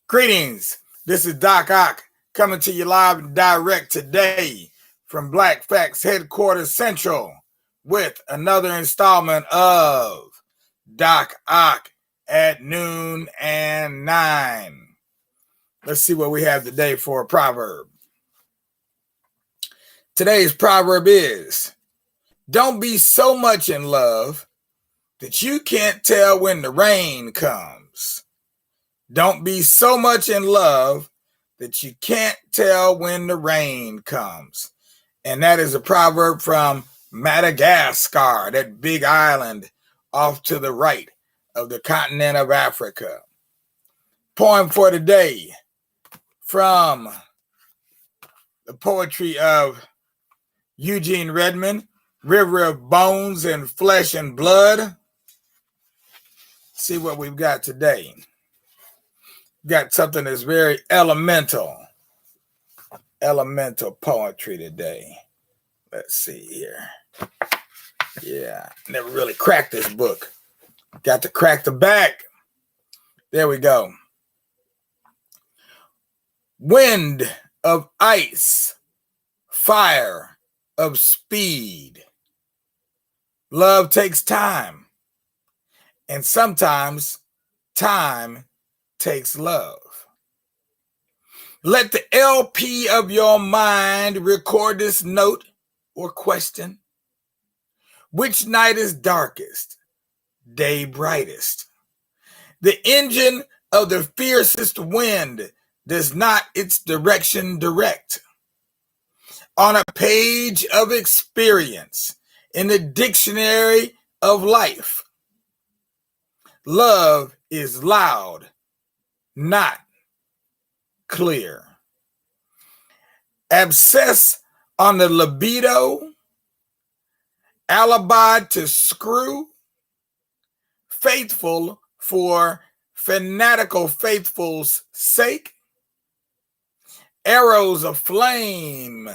Greetings. This is Doc Ock coming to you live and direct today from Black Facts Headquarters Central with another installment of Doc Ock at noon and 9. Let's see what we have today for a proverb. Today's proverb is, don't be so much in love that you can't tell when the rain comes. Don't be so much in love that you can't tell when the rain comes. And that is a proverb from Madagascar, that big island off to the right of the continent of Africa. Poem for today from the poetry of Eugene Redmond, River of Bones and Flesh and Blood. See what we've got today. Got something that's very elemental poetry today. Let's see here. Yeah, never really cracked this book. Got to crack the back. There we go. Wind of ice, fire of speed. Love takes time, and sometimes time takes love. Let the LP of your mind record this note or question. Which night is darkest, day brightest? The engine of the fiercest wind does not its direction direct. On a page of experience in the dictionary of life, love is loud, not clear. Abscess on the libido, alibi to screw, faithful for fanatical faithful's sake, arrows of flame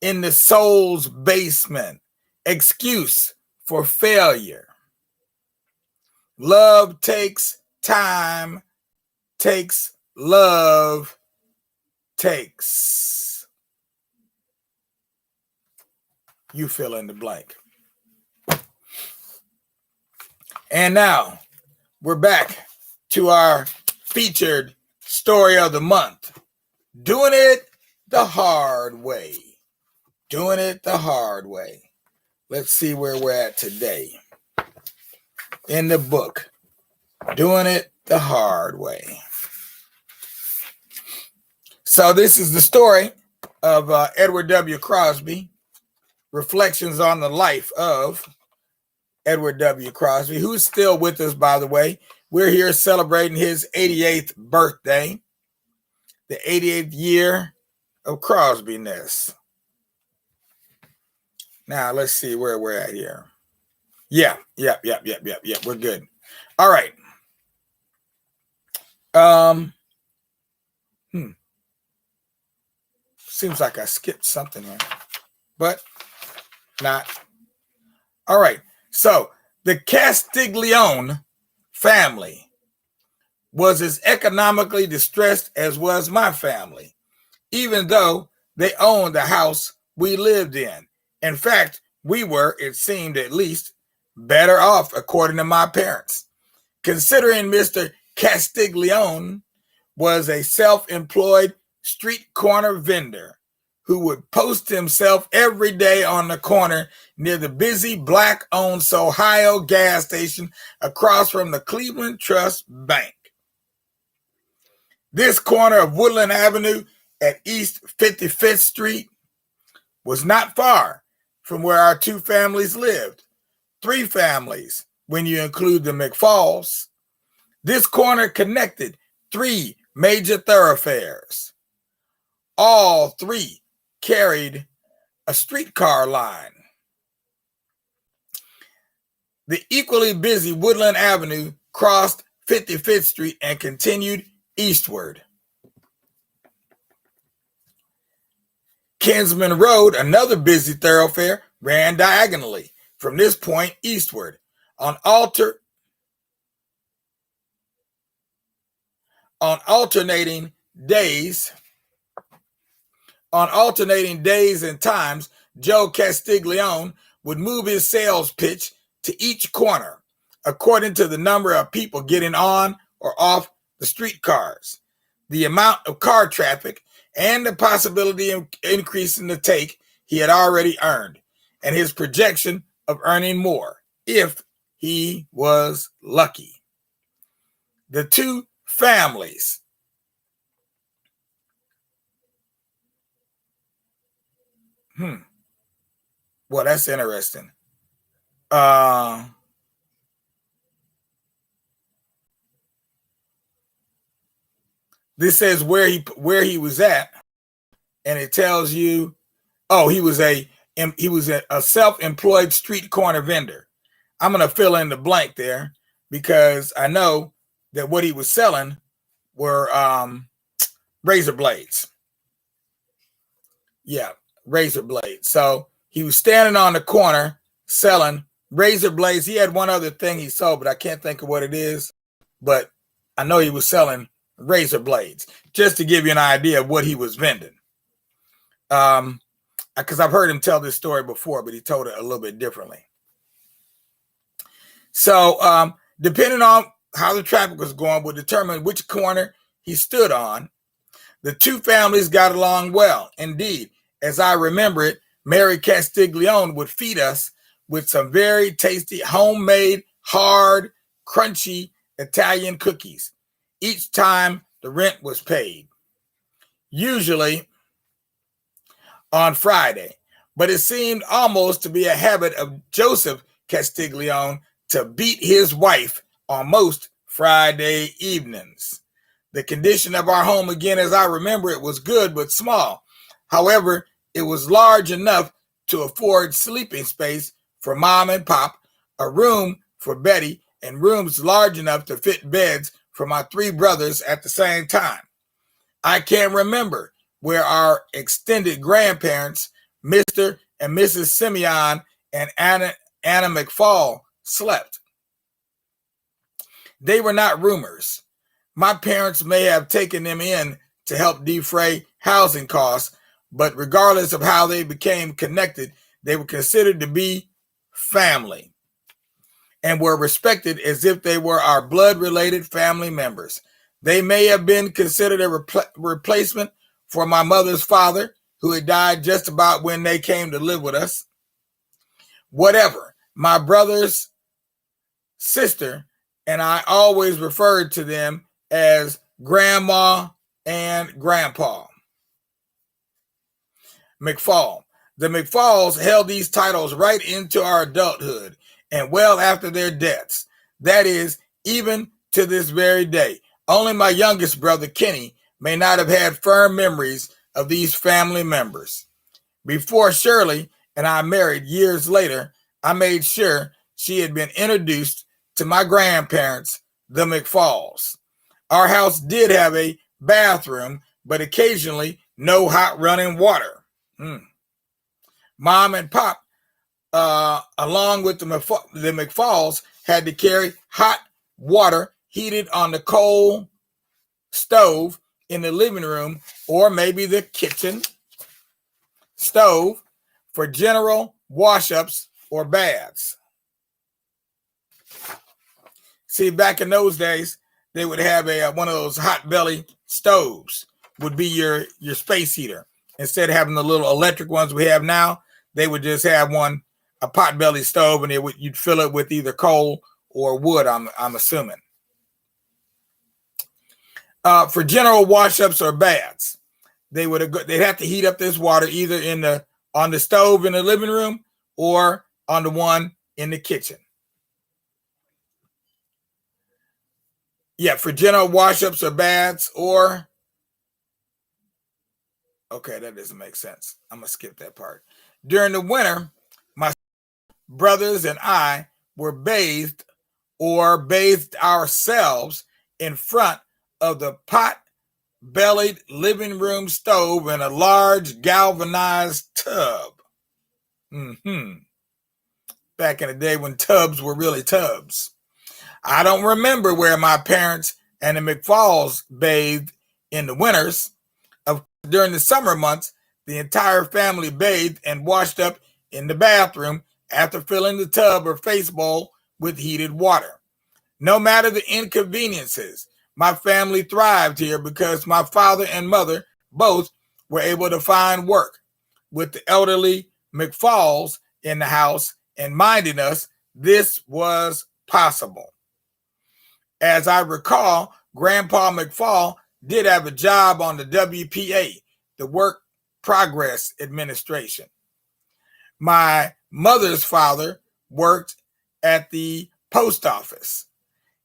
in the soul's basement, excuse for failure. Love takes time, takes love, takes. You fill in the blank. And now we're back to our featured story of the month. Doing it the hard way. Doing it the hard way. Let's see where we're at today. In the book, Doing It the Hard Way. So this is the story of Edward W. Crosby, reflections on the life of Edward W. Crosby, who's still with us, by the way. We're here celebrating his 88th birthday, the 88th year of Crosby-ness. Now, let's see where we're at here. Yeah, we're good. All right. Seems like I skipped something here, but not. All right. So the Castiglione family was as economically distressed as was my family, even though they owned the house we lived in. In fact, we were, it seemed at least, better off, according to my parents, considering Mr. Castiglione was a self-employed street corner vendor who would post himself every day on the corner near the busy black-owned Ohio gas station across from the Cleveland Trust Bank. This corner of Woodland Avenue at East 55th Street was not far from where our two families lived. 3 families, when you include the McFalls. This corner connected 3 major thoroughfares. All 3 carried a streetcar line. The equally busy Woodland Avenue crossed 55th Street and continued eastward. Kinsman Road, another busy thoroughfare, ran diagonally from this point eastward on On alternating days and times, Joe Castiglione would move his sales pitch to each corner according to the number of people getting on or off the streetcars, the amount of car traffic, and the possibility of increasing the take he had already earned, and his projection of earning more if he was lucky. The two families. Well, that's interesting. This says where he was at, and it tells you, oh, he was a self-employed street corner vendor. I'm going to fill in the blank there because I know that what he was selling were razor blades. Yeah, razor blades. So he was standing on the corner selling razor blades. He had one other thing he sold, but I can't think of what it is. But I know he was selling razor blades, just to give you an idea of what he was vending. Because I've heard him tell this story before, but he told it a little bit differently. So depending on how the traffic was going would determine which corner he stood on. The two families got along well. Indeed, as I remember it, Mary Castiglione would feed us with some very tasty, homemade, hard, crunchy Italian cookies each time the rent was paid, usually on Friday. But it seemed almost to be a habit of Joseph Castiglione to beat his wife on most Friday evenings. The condition of our home, again, as I remember it, was good but small. However, it was large enough to afford sleeping space for Mom and Pop, a room for Betty, and rooms large enough to fit beds for my three brothers at the same time. I can't remember where our extended grandparents, Mr. and Mrs. Simeon and Anna McFall, slept. They were not roomers. My parents may have taken them in to help defray housing costs, but regardless of how they became connected, they were considered to be family and were respected as if they were our blood-related family members. They may have been considered a replacement for my mother's father, who had died just about when they came to live with us. Whatever, my brother's sister and I always referred to them as Grandma and Grandpa McFall. The McFalls held these titles right into our adulthood and well after their deaths. That is, even to this very day. Only my youngest brother, Kenny, may not have had firm memories of these family members. Before Shirley and I married years later, I made sure she had been introduced to my grandparents, the McFalls. Our house did have a bathroom, but occasionally no hot running water. Mom and Pop, along with the McFalls, had to carry hot water heated on the coal stove in the living room or maybe the kitchen stove for general wash-ups or baths. See, back in those days, they would have one of those hot belly stoves would be your space heater. Instead of having the little electric ones we have now, they would just have a pot belly stove, and you'd fill it with either coal or wood, I'm assuming. For general wash-ups or baths, they'd have to heat up this water either on the stove in the living room or on the one in the kitchen. Yeah, for general wash-ups or baths or... Okay, that doesn't make sense. I'm going to skip that part. During the winter, my brothers and I were bathed or bathed ourselves in front of the pot-bellied living room stove in a large galvanized tub. Back in the day when tubs were really tubs. I don't remember where my parents and the McFalls bathed in the winters. During the summer months, the entire family bathed and washed up in the bathroom after filling the tub or face bowl with heated water. No matter the inconveniences, my family thrived here because my father and mother both were able to find work, with the elderly McFalls in the house and minding us this was possible. As I recall, Grandpa McFall did have a job on the WPA, the Work Progress Administration. My mother's father worked at the post office.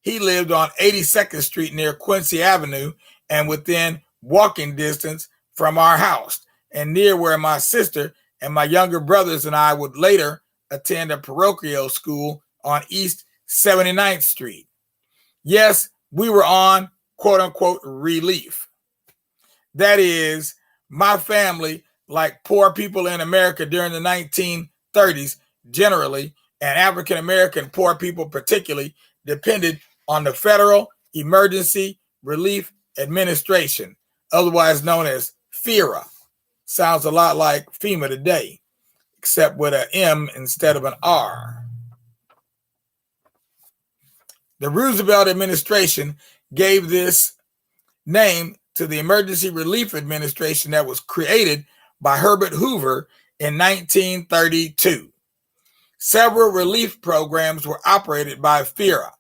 He lived on 82nd Street near Quincy Avenue and within walking distance from our house, and near where my sister and my younger brothers and I would later attend a parochial school on East 79th Street. Yes, we were on quote unquote relief. That is, my family, like poor people in America during the 1930s generally, and African American poor people particularly, depended on the Federal Emergency Relief Administration, otherwise known as FEMA. Sounds a lot like FEMA today, except with an M instead of an R. The Roosevelt administration gave this name to the Emergency Relief Administration that was created by Herbert Hoover in 1932. Several relief programs were operated by FEMA.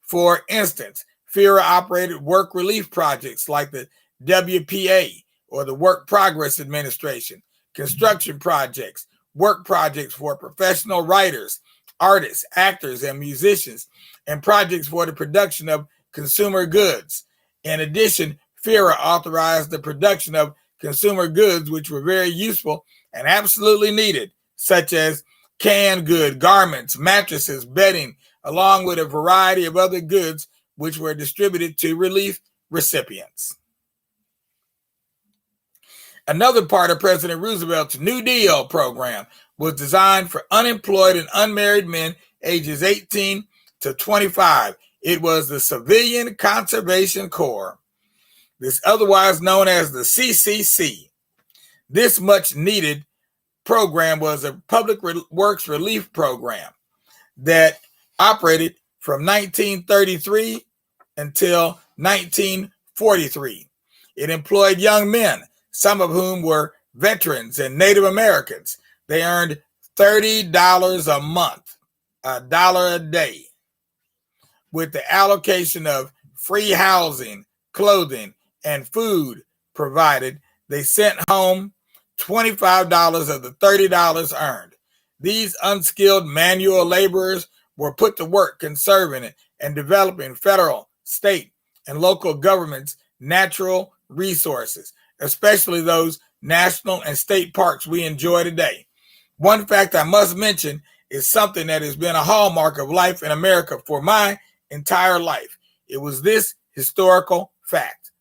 For instance, FEMA operated work relief projects like the WPA or the Work Progress Administration, construction projects, work projects for professional writers, artists, actors, and musicians, and projects for the production of consumer goods. In addition, FEMA authorized the production of consumer goods which were very useful and absolutely needed, such as canned goods, garments, mattresses, bedding, along with a variety of other goods which were distributed to relief recipients. Another part of President Roosevelt's New Deal program was designed for unemployed and unmarried men ages 18 to 25. It was the Civilian Conservation Corps, this otherwise known as the CCC. This much needed program was a public works relief program that operated from 1933 until 1943. It employed young men, some of whom were veterans and Native Americans. They earned $30 a month, $1 a day, with the allocation of free housing, clothing, and food provided. They sent home $25 of the $30 earned. These unskilled manual laborers were put to work conserving and developing federal, state, and local governments' natural resources, especially those national and state parks we enjoy today. One fact I must mention is something that has been a hallmark of life in America for my entire life. It was this historical fact.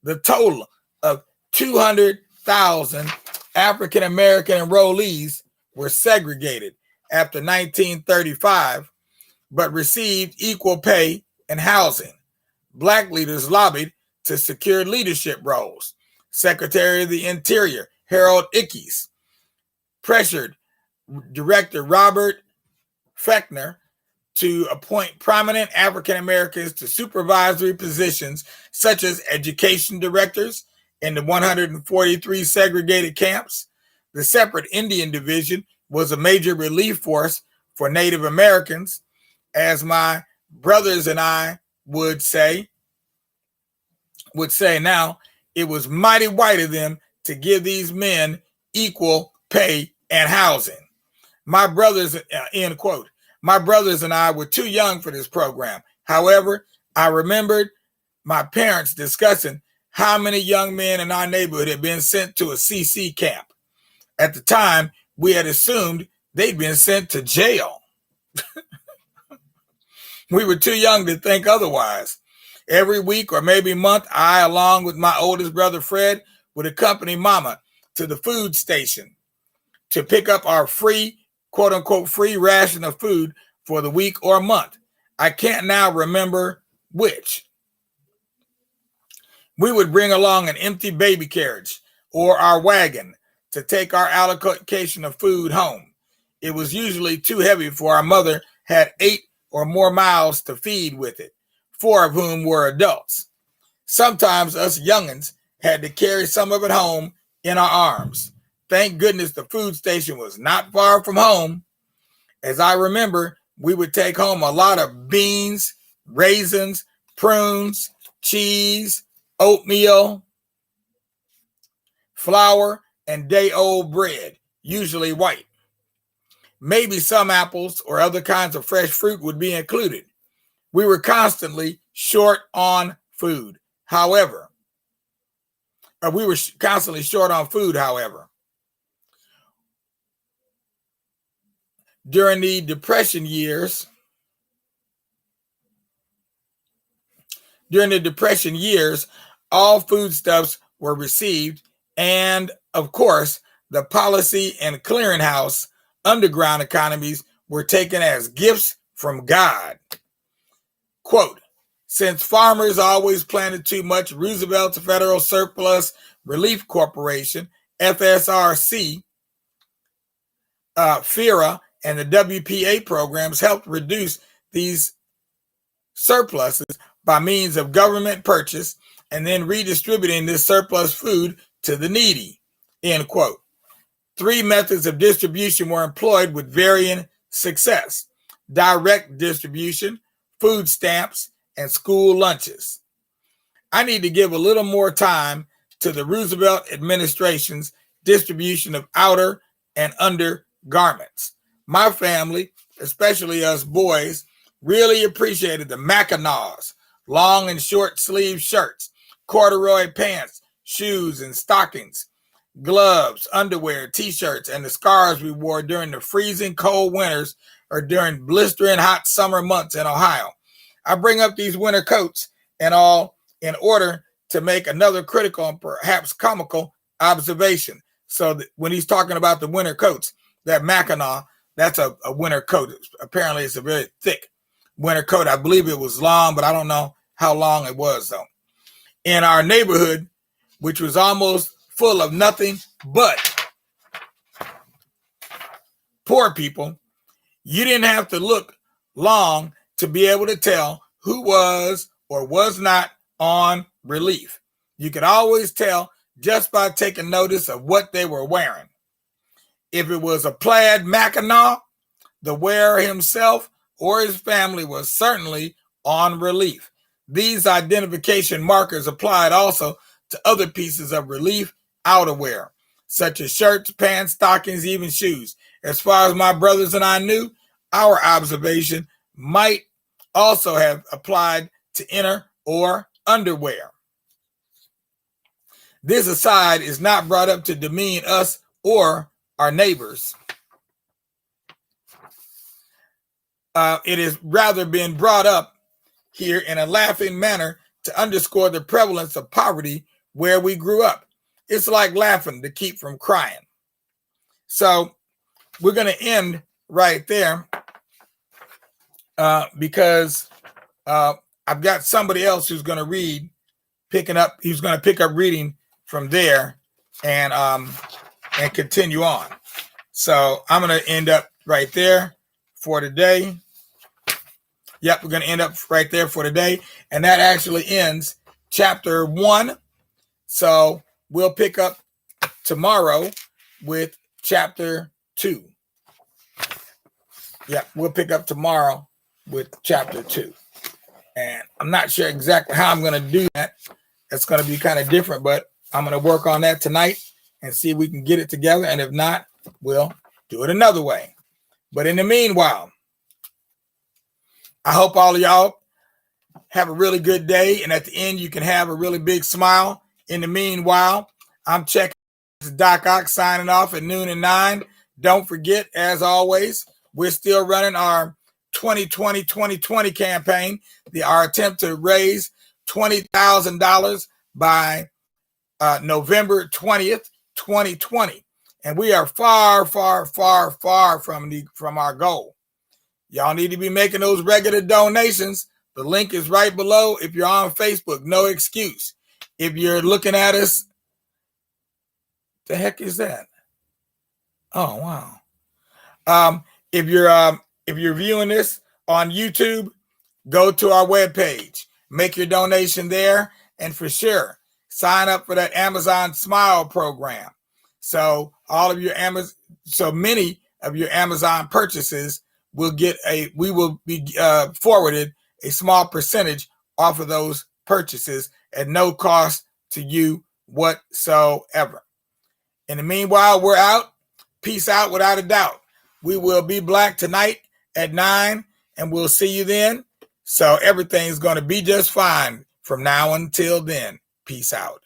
The total of 200,000 African American enrollees were segregated after 1935, but received equal pay and housing. Black leaders lobbied to secure leadership roles. Secretary of the Interior, Harold Ickes, pressured Director Robert Fechner to appoint prominent African Americans to supervisory positions such as education directors in the 143 segregated camps. The separate Indian Division was a major relief force for Native Americans, as my brothers and I would say now. It was mighty white of them to give these men equal pay and housing. My brothers, end quote. My brothers and I were too young for this program. However, I remembered my parents discussing how many young men in our neighborhood had been sent to a CC camp. At the time, we had assumed they'd been sent to jail. We were too young to think otherwise. Every week or maybe month, I, along with my oldest brother Fred, would accompany Mama to the food station to pick up our free, quote unquote, free ration of food for the week or month. I can't now remember which. We would bring along an empty baby carriage or our wagon to take our allocation of food home. It was usually too heavy for our mother had 8 or more miles to feed with it, 4 of whom were adults. Sometimes us youngins had to carry some of it home in our arms. Thank goodness the food station was not far from home. As I remember, we would take home a lot of beans, raisins, prunes, cheese, oatmeal, flour, and day-old bread, usually white. Maybe some apples or other kinds of fresh fruit would be included. We were constantly short on food. However, during the Depression years, all foodstuffs were received, and of course, the policy and clearinghouse underground economies were taken as gifts from God. Quote, since farmers always planted too much, Roosevelt's Federal Surplus Relief Corporation, FSRC, FERA, and the WPA programs helped reduce these surpluses by means of government purchase and then redistributing this surplus food to the needy, end quote. 3 methods of distribution were employed with varying success: direct distribution, food stamps, and school lunches. I need to give a little more time to the Roosevelt administration's distribution of outer and undergarments. My family, especially us boys, really appreciated the Mackinaws, long and short sleeve shirts, corduroy pants, shoes and stockings, gloves, underwear, t-shirts, and the scarves we wore during the freezing cold winters or during blistering hot summer months in Ohio. I bring up these winter coats and all in order to make another critical and perhaps comical observation. So that when he's talking about the winter coats, that Mackinaw, that's a winter coat. Apparently it's a very thick winter coat. I believe it was long, but I don't know how long it was though. In our neighborhood, which was almost full of nothing but poor people, you didn't have to look long to be able to tell who was or was not on relief. You could always tell just by taking notice of what they were wearing. If it was a plaid Mackinaw, the wearer himself or his family was certainly on relief. These identification markers applied also to other pieces of relief outerwear, such as shirts, pants, stockings, even shoes. As far as my brothers and I knew, our observation might also have applied to inner or underwear. This aside is not brought up to demean us or our neighbors. It has rather been brought up here in a laughing manner to underscore the prevalence of poverty where we grew up. It's like laughing to keep from crying. So we're going to end right there because I've got somebody else who's going to he's going to pick up reading from there and continue on. So I'm going to end up right there for today. Yep, we're going to end up right there for today. And that actually ends chapter 1. So we'll pick up tomorrow with chapter 2. Yeah, we'll pick up tomorrow with chapter 2. And I'm not sure exactly how I'm going to do that. It's going to be kind of different, but I'm going to work on that tonight and see if we can get it together. And if not, we'll do it another way. But in the meanwhile, I hope all of y'all have a really good day. And at the end, you can have a really big smile. In the meanwhile, I'm checking Doc Ock signing off at noon and 9. Don't forget, as always, we're still running our 2020 campaign, our attempt to raise $20,000 by November 20th, 2020. And we are far from our goal. Y'all need to be making those regular donations. The link is right below. If you're on Facebook, no excuse. If you're looking at us, the heck is that? Oh, wow. If you're viewing this on YouTube, go to our webpage, make your donation there, and for sure, sign up for that Amazon Smile program. So many of your Amazon purchases will we will be forwarded a small percentage off of those purchases at no cost to you whatsoever. In the meanwhile, we're out. Peace out without a doubt. We will be black tonight at 9, and we'll see you then. So everything's going to be just fine from now until then. Peace out.